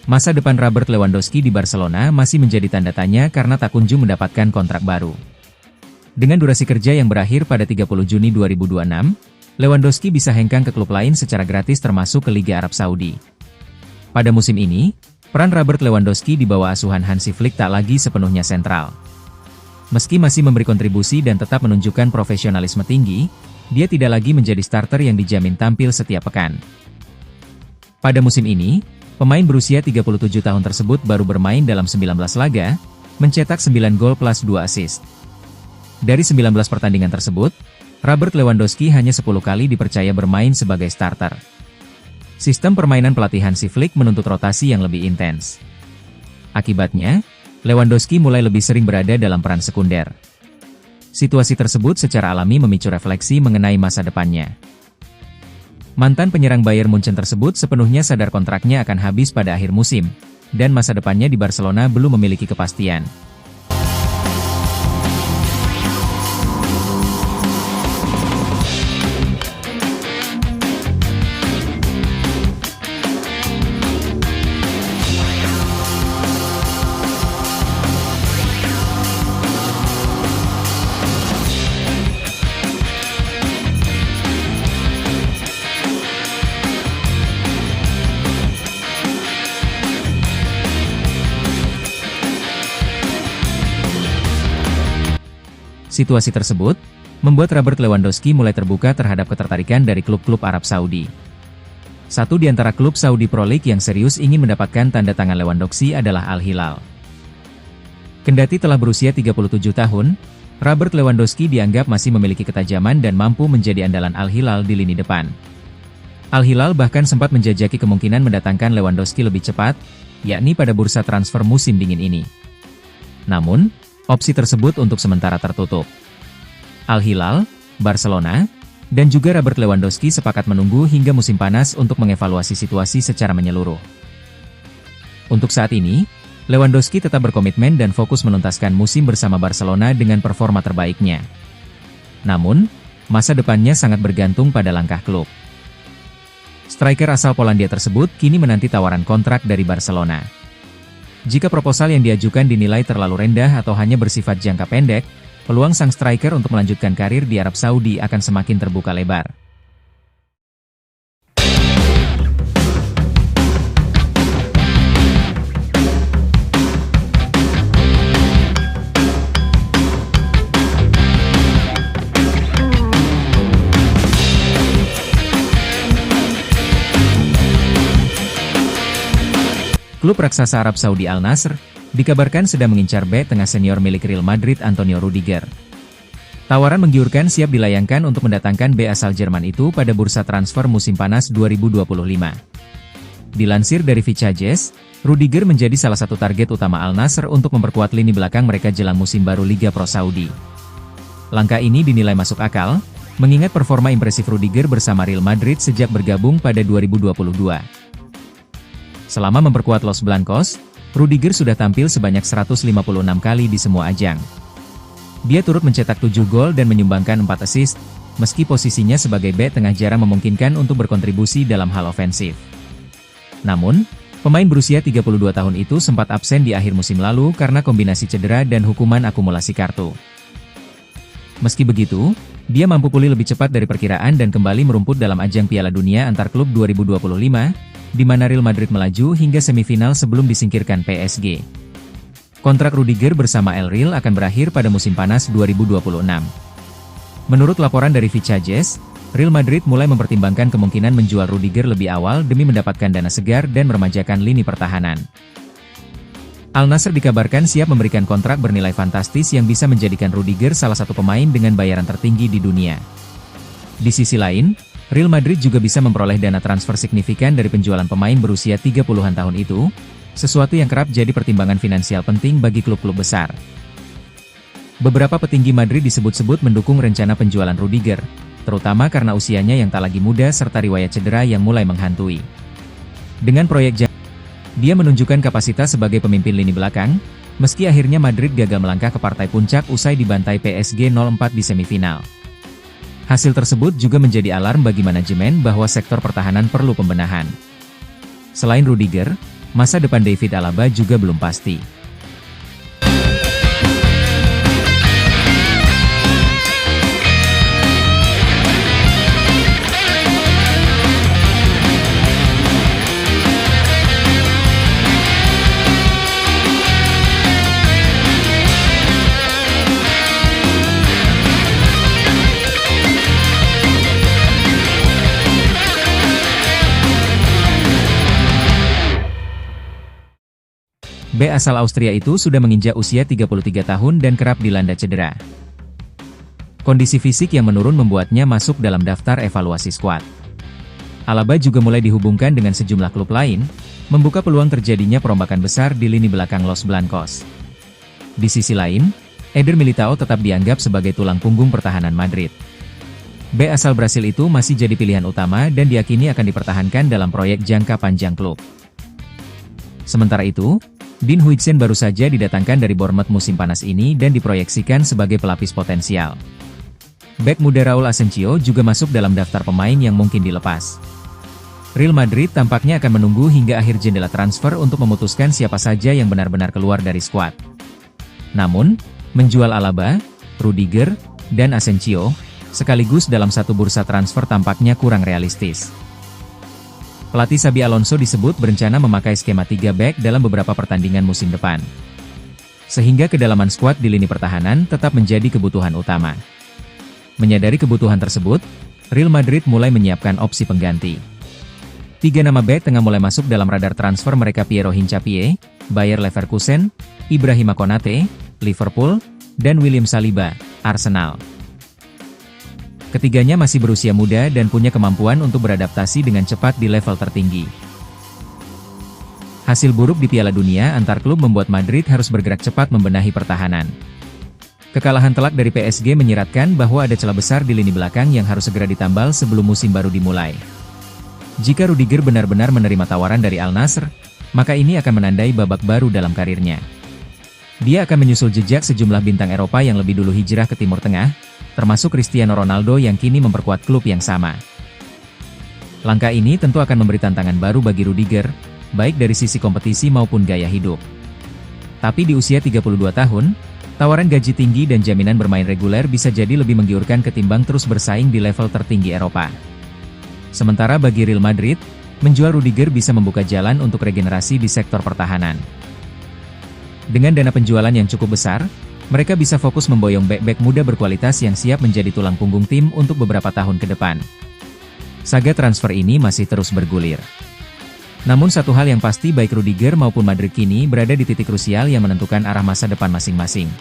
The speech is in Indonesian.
Masa depan Robert Lewandowski di Barcelona masih menjadi tanda tanya karena tak kunjung mendapatkan kontrak baru. Dengan durasi kerja yang berakhir pada 30 Juni 2026, Lewandowski bisa hengkang ke klub lain secara gratis termasuk ke Liga Arab Saudi. Pada musim ini, peran Robert Lewandowski di bawah asuhan Hansi Flick tak lagi sepenuhnya sentral. Meski masih memberi kontribusi dan tetap menunjukkan profesionalisme tinggi, dia tidak lagi menjadi starter yang dijamin tampil setiap pekan. Pada musim ini, pemain berusia 37 tahun tersebut baru bermain dalam 19 laga, mencetak 9 gol plus 2 assist. Dari 19 pertandingan tersebut, Robert Lewandowski hanya 10 kali dipercaya bermain sebagai starter. Sistem permainan pelatih Hansi Flick menuntut rotasi yang lebih intens. Akibatnya, Lewandowski mulai lebih sering berada dalam peran sekunder. Situasi tersebut secara alami memicu refleksi mengenai masa depannya. Mantan penyerang Bayern Munchen tersebut sepenuhnya sadar kontraknya akan habis pada akhir musim, dan masa depannya di Barcelona belum memiliki kepastian. Situasi tersebut membuat Robert Lewandowski mulai terbuka terhadap ketertarikan dari klub-klub Arab Saudi. Satu di antara klub Saudi Pro League yang serius ingin mendapatkan tanda tangan Lewandowski adalah Al Hilal. Kendati telah berusia 37 tahun, Robert Lewandowski dianggap masih memiliki ketajaman dan mampu menjadi andalan Al Hilal di lini depan. Al Hilal bahkan sempat menjajaki kemungkinan mendatangkan Lewandowski lebih cepat, yakni pada bursa transfer musim dingin ini. Namun, opsi tersebut untuk sementara tertutup. Al Hilal, Barcelona, dan juga Robert Lewandowski sepakat menunggu hingga musim panas untuk mengevaluasi situasi secara menyeluruh. Untuk saat ini, Lewandowski tetap berkomitmen dan fokus menuntaskan musim bersama Barcelona dengan performa terbaiknya. Namun, masa depannya sangat bergantung pada langkah klub. Striker asal Polandia tersebut kini menanti tawaran kontrak dari Barcelona. Jika proposal yang diajukan dinilai terlalu rendah atau hanya bersifat jangka pendek, peluang sang striker untuk melanjutkan karir di Arab Saudi akan semakin terbuka lebar. Klub raksasa Arab Saudi Al Nassr dikabarkan sedang mengincar bek tengah senior milik Real Madrid Antonio Rudiger. Tawaran menggiurkan siap dilayangkan untuk mendatangkan bek asal Jerman itu pada bursa transfer musim panas 2025. Dilansir dari Vichajes, Rudiger menjadi salah satu target utama Al Nassr untuk memperkuat lini belakang mereka jelang musim baru Liga Pro Saudi. Langkah ini dinilai masuk akal, mengingat performa impresif Rudiger bersama Real Madrid sejak bergabung pada 2022. Selama memperkuat Los Blancos, Rudiger sudah tampil sebanyak 156 kali di semua ajang. Dia turut mencetak 7 gol dan menyumbangkan 4 assist, meski posisinya sebagai bek tengah jarang memungkinkan untuk berkontribusi dalam hal ofensif. Namun, pemain berusia 32 tahun itu sempat absen di akhir musim lalu karena kombinasi cedera dan hukuman akumulasi kartu. Meski begitu, dia mampu pulih lebih cepat dari perkiraan dan kembali merumput dalam ajang Piala Dunia antar klub 2025, di mana Real Madrid melaju hingga semifinal sebelum disingkirkan PSG. Kontrak Rudiger bersama El Real akan berakhir pada musim panas 2026. Menurut laporan dari Vichajes, Real Madrid mulai mempertimbangkan kemungkinan menjual Rudiger lebih awal demi mendapatkan dana segar dan meremajakan lini pertahanan. Al Nassr dikabarkan siap memberikan kontrak bernilai fantastis yang bisa menjadikan Rudiger salah satu pemain dengan bayaran tertinggi di dunia. Di sisi lain, Real Madrid juga bisa memperoleh dana transfer signifikan dari penjualan pemain berusia 30-an tahun itu, sesuatu yang kerap jadi pertimbangan finansial penting bagi klub-klub besar. Beberapa petinggi Madrid disebut-sebut mendukung rencana penjualan Rudiger, terutama karena usianya yang tak lagi muda serta riwayat cedera yang mulai menghantui. Dengan proyek dia menunjukkan kapasitas sebagai pemimpin lini belakang, meski akhirnya Madrid gagal melangkah ke partai puncak usai dibantai PSG 0-4 di semifinal. Hasil tersebut juga menjadi alarm bagi manajemen bahwa sektor pertahanan perlu pembenahan. Selain Rudiger, masa depan David Alaba juga belum pasti. Bek asal Austria itu sudah menginjak usia 33 tahun dan kerap dilanda cedera. Kondisi fisik yang menurun membuatnya masuk dalam daftar evaluasi skuad. Alaba juga mulai dihubungkan dengan sejumlah klub lain, membuka peluang terjadinya perombakan besar di lini belakang Los Blancos. Di sisi lain, Eder Militao tetap dianggap sebagai tulang punggung pertahanan Madrid. Bek asal Brasil itu masih jadi pilihan utama dan diyakini akan dipertahankan dalam proyek jangka panjang klub. Sementara itu, Dean Huijsen baru saja didatangkan dari Bournemouth musim panas ini dan diproyeksikan sebagai pelapis potensial. Bek muda Raul Asensio juga masuk dalam daftar pemain yang mungkin dilepas. Real Madrid tampaknya akan menunggu hingga akhir jendela transfer untuk memutuskan siapa saja yang benar-benar keluar dari skuad. Namun, menjual Alaba, Rudiger, dan Asensio, sekaligus dalam satu bursa transfer tampaknya kurang realistis. Pelatih Xabi Alonso disebut berencana memakai skema 3 back dalam beberapa pertandingan musim depan. Sehingga kedalaman skuad di lini pertahanan tetap menjadi kebutuhan utama. Menyadari kebutuhan tersebut, Real Madrid mulai menyiapkan opsi pengganti. 3 nama back tengah mulai masuk dalam radar transfer mereka: Piero Hincapié, Bayer Leverkusen, Ibrahima Konate, Liverpool, dan William Saliba, Arsenal. Ketiganya masih berusia muda dan punya kemampuan untuk beradaptasi dengan cepat di level tertinggi. Hasil buruk di Piala Dunia antar klub membuat Madrid harus bergerak cepat membenahi pertahanan. Kekalahan telak dari PSG menyiratkan bahwa ada celah besar di lini belakang yang harus segera ditambal sebelum musim baru dimulai. Jika Rudiger benar-benar menerima tawaran dari Al Nassr, maka ini akan menandai babak baru dalam karirnya. Dia akan menyusul jejak sejumlah bintang Eropa yang lebih dulu hijrah ke Timur Tengah, termasuk Cristiano Ronaldo yang kini memperkuat klub yang sama. Langkah ini tentu akan memberi tantangan baru bagi Rudiger, baik dari sisi kompetisi maupun gaya hidup. Tapi di usia 32 tahun, tawaran gaji tinggi dan jaminan bermain reguler bisa jadi lebih menggiurkan ketimbang terus bersaing di level tertinggi Eropa. Sementara bagi Real Madrid, menjual Rudiger bisa membuka jalan untuk regenerasi di sektor pertahanan. Dengan dana penjualan yang cukup besar, mereka bisa fokus memboyong bek-bek muda berkualitas yang siap menjadi tulang punggung tim untuk beberapa tahun ke depan. Saga transfer ini masih terus bergulir. Namun satu hal yang pasti, baik Rudiger maupun Madrid kini berada di titik krusial yang menentukan arah masa depan masing-masing.